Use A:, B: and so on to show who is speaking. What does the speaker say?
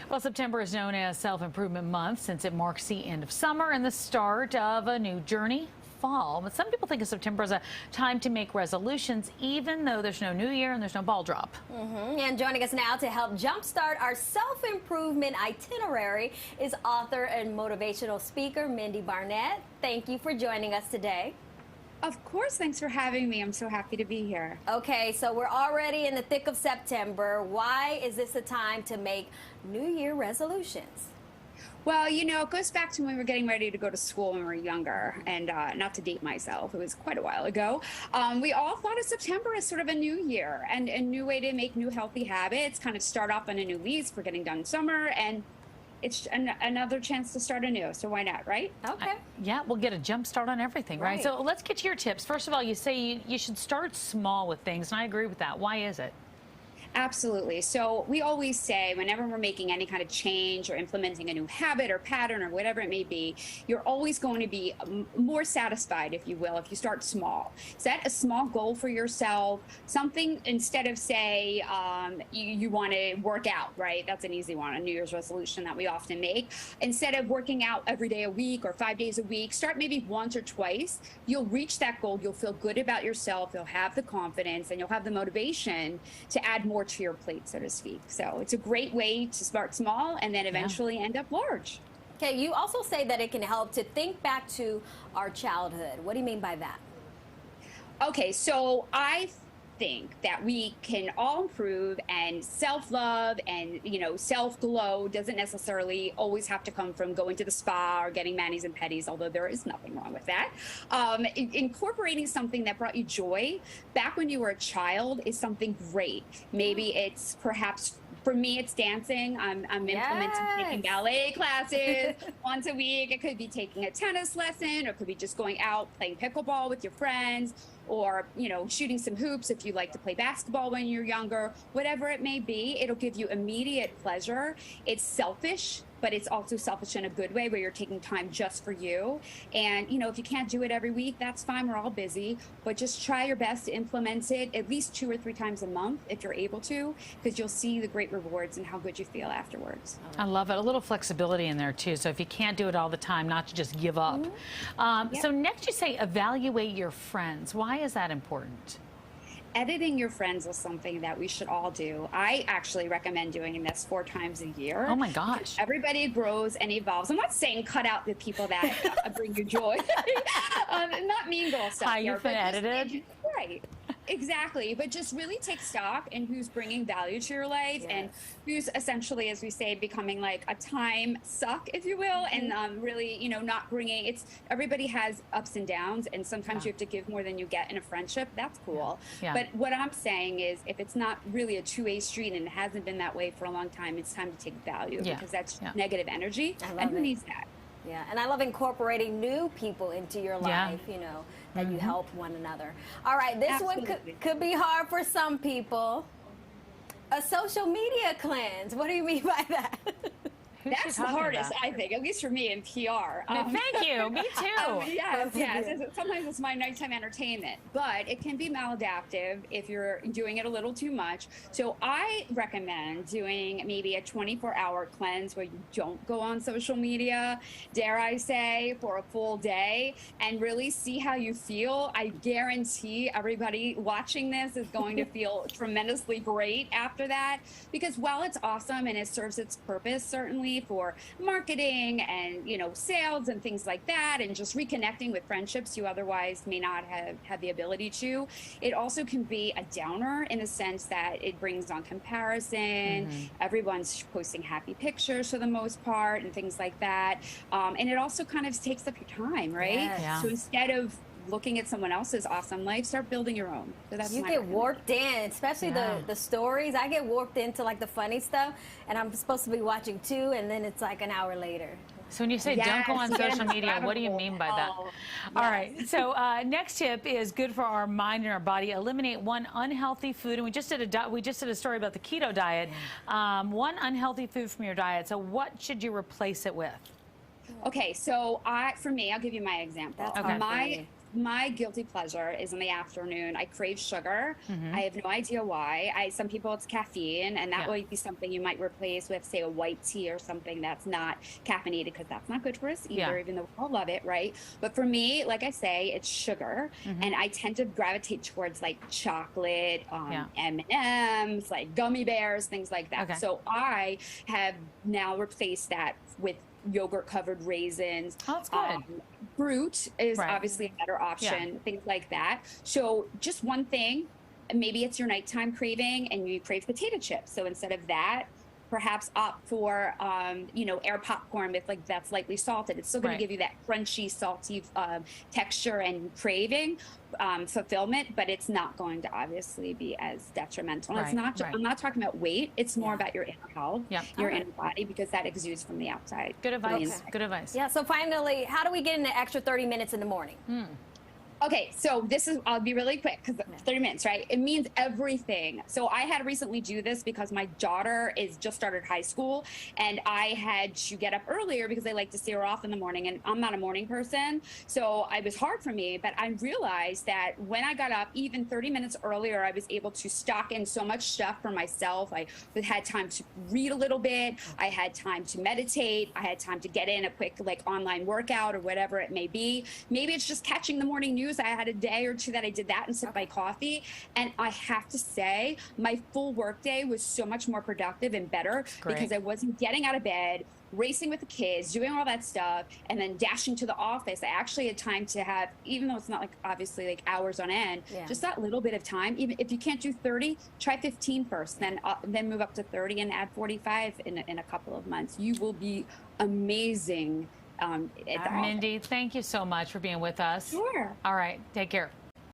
A: Well, September is known as Self-Improvement Month since it marks the end of summer and the start of a new journey, fall. But some people think of September as a time to make resolutions, even though there's no new year and there's no ball drop.
B: And joining us now to help jumpstart our self-improvement itinerary is author and motivational speaker Mindie Barnett. Thank you for joining us today.
C: Of course, thanks for having me. I'm so happy to be here.
B: Okay, so we're already in the thick of September. Why is this a time to make New Year resolutions?
C: Well, you know, it goes back to when we were getting ready to go to school when we were younger, and not to date myself, it was quite a while ago. We all thought of September as sort of a new year and a new way to make new healthy habits, kind of start off on a new lease. We're getting done summer, and it's another chance to start anew, so why not, right?
B: Okay.
A: Yeah, we'll get a jump start on everything, right? So let's get to your tips. First of all, you say you should start small with things, and I agree with that. Why is it?
C: Absolutely. So we always say whenever we're making any kind of change or implementing a new habit or pattern or whatever it may be, you're always going to be more satisfied, if you will, if you start small. Set a small goal for yourself, something instead of say you want to work out, right? That's an easy one, a New Year's resolution that we often make. Instead of working out every day a week or 5 days a week, start maybe once or twice. You'll reach that goal. You'll feel good about yourself. You'll have the confidence and you'll have the motivation to add more to your plate, so to speak. So it's a great way to start small and then eventually end up large.
B: Okay, you also say that it can help to think back to our childhood. What do you mean by that?
C: Okay, so I think that we can all improve, and self-love and, you know, self-glow doesn't necessarily always have to come from going to the spa or getting manis and pedis, although there is nothing wrong with that. Incorporating something that brought you joy back when you were a child is something great. Maybe it's perhaps, for me, it's dancing. I'm implementing taking ballet classes once a week. It could be taking a tennis lesson, or it could be just going out playing pickleball with your friends, or, you know, shooting some hoops if you like to play basketball when you're younger. Whatever it may be, it'll give you immediate pleasure. It's selfish, but it's also selfish in a good way, where you're taking time just for you. And, you know, if you can't do it every week, that's fine. We're all busy, but just try your best to implement it at least 2 or 3 times a month if you're able to, because you'll see the great rewards and how good you feel afterwards.
A: I love it. A little flexibility in there too. So if you can't do it all the time, not to just give up. So next you say evaluate your friends. Why is that important?
C: Editing your friends is something that we should all do. I actually recommend doing this 4 times a year.
A: Oh my gosh.
C: Everybody grows and evolves. I'm not saying cut out the people that bring you joy. Not mean girl stuff.
A: How you've been edited.
C: Right. Exactly. But just really take stock in who's bringing value to your life and who's essentially, as we say, becoming like a time suck, if you will, and really, you know, not bringing, everybody has ups and downs, and sometimes you have to give more than you get in a friendship. That's cool. But what I'm saying is, if it's not really a two-way street and it hasn't been that way for a long time, it's time to take value, because that's negative energy. And who needs that?
B: Yeah, and I love incorporating new people into your life, you know, that you help one another. All right, this one could be hard for some people. A social media cleanse. What do you mean by that?
C: That's the hardest, I think, at least for me in PR.
A: Thank you. Me too.
C: Yes. Sometimes it's my nighttime entertainment, but it can be maladaptive if you're doing it a little too much. So I recommend doing maybe a 24-hour cleanse where you don't go on social media, dare I say, for a full day, and really see how you feel. I guarantee everybody watching this is going to feel tremendously great after that, because while it's awesome and it serves its purpose, certainly, for marketing and, you know, sales and things like that, and just reconnecting with friendships you otherwise may not have had the ability to, it also can be a downer in the sense that it brings on comparison. Everyone's posting happy pictures for the most part and things like that, and it also kind of takes up your time, right? So instead of looking at someone else's awesome life, start building your own. So that's
B: you get warped in, especially the stories. I get warped into like the funny stuff, and I'm supposed to be watching 2, and then it's like an hour later.
A: So when you say don't go on social media, what do you mean by that? All right. So next tip is good for our mind and our body. Eliminate one unhealthy food. And we just did a story about the keto diet. One unhealthy food from your diet. So what should you replace it with?
C: Okay. So for me, I'll give you my example. my guilty pleasure is in the afternoon. I crave sugar. I have no idea why. Some people it's caffeine, and that would be something you might replace with, say, a white tea or something that's not caffeinated, because that's not good for us either, even though we all love it, right? But for me, like I say, it's sugar, and I tend to gravitate towards like chocolate, M&Ms, like gummy bears, things like that. Okay. So I have now replaced that with yogurt covered raisins.
A: Oh, that's good.
C: Fruit is obviously a better option, things like that. So just one thing, maybe it's your nighttime craving and you crave potato chips. So instead of that, perhaps opt for, air popcorn with like that's lightly salted. It's still going to give you that crunchy, salty texture and craving, fulfillment, but it's not going to obviously be as detrimental. It's not. I'm not talking about weight. It's more about your inner health, your inner body, because that exudes from the outside.
A: Good advice. Good advice.
B: Yeah. So finally, how do we get in the extra 30 minutes in the morning?
C: Okay, so I'll be really quick because 30 minutes, right? It means everything. So I had to recently do this because my daughter is just started high school, and I had to get up earlier because I like to see her off in the morning, and I'm not a morning person. So it was hard for me, but I realized that when I got up, even 30 minutes earlier, I was able to stock in so much stuff for myself. I had time to read a little bit. I had time to meditate. I had time to get in a quick like online workout or whatever it may be. Maybe it's just catching the morning news. I had a day or two that I did that and sipped my coffee. And I have to say, my full work day was so much more productive and better because I wasn't getting out of bed, racing with the kids, doing all that stuff, and then dashing to the office. I actually had time to have, even though it's not like obviously like hours on end, just that little bit of time. Even if you can't do 30, try 15 first, then move up to 30 and add 45 in a couple of months. You will be amazing.
A: Mindie, thank you so much for being with us.
C: Sure.
A: All right. Take care.